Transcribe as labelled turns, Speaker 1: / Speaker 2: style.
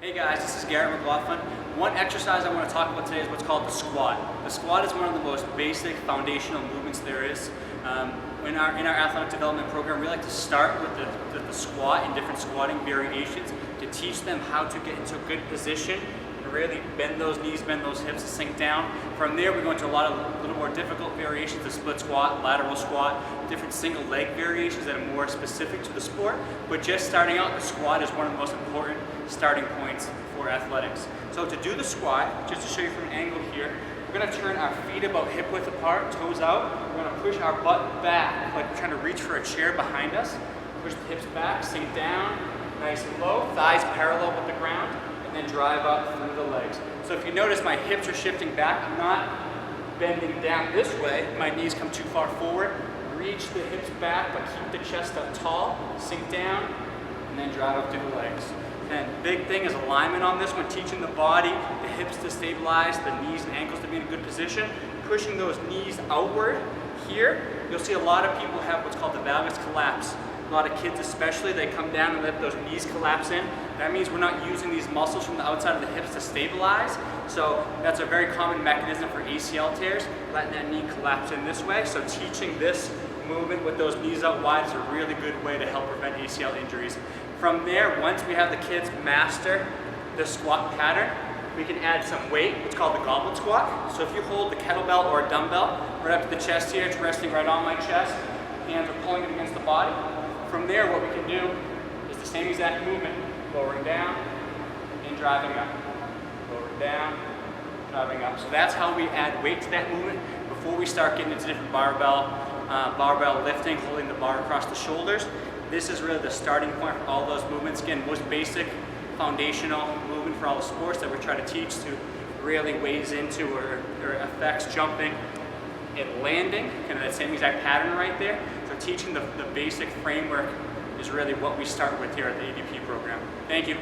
Speaker 1: Hey guys, this is Garrett McLaughlin. One exercise I want to talk about today is what's called the squat. The squat is one of the most basic foundational movements there is. In our athletic development program, we like to start with the squat and different squatting variations to teach them how to get into a good position and really bend those knees, bend those hips, and sink down. From there, we go into a little more difficult variations, the split squat, lateral squat, different single leg variations that are more specific to the sport. But just starting out, the squat is one of the most important starting points for athletics. So to do the squat, just to show you from an angle here, we're going to turn our feet about hip width apart, toes out. We're going to push our butt back, like we're trying to reach for a chair behind us. Push the hips back, sink down, nice and low, thighs parallel with the ground, and then drive up through the legs. So if you notice, my hips are shifting back. I'm not bending down this way. My knees come too far forward. Reach the hips back, but keep the chest up tall, sink down, and then drive up through the legs. And big thing is alignment on this one, teaching the body, the hips to stabilize, the knees and ankles to be in a good position, pushing those knees outward. Here, you'll see a lot of people have what's called the valgus collapse. A lot of kids especially, they come down and let those knees collapse in. That means we're not using these muscles from the outside of the hips to stabilize. So that's a very common mechanism for ACL tears, letting that knee collapse in this way. So teaching this movement with those knees out wide is a really good way to help prevent ACL injuries. From there, once we have the kids master the squat pattern, we can add some weight, what's called the goblet squat. So if you hold the kettlebell or a dumbbell right up to the chest here, it's resting right on my chest, hands are pulling it against the body. From there, what we can do is the same exact movement, lowering down and driving up, lowering down, driving up. So that's how we add weight to that movement before we start getting into different barbell lifting, holding the bar across the shoulders. This is really the starting point for all those movements. Again, most basic foundational movement for all the sports that we're trying to teach to really weighs into or affects jumping and landing, kind of that same exact pattern right there. So teaching the basic framework is really what we start with here at the ADP program. Thank you.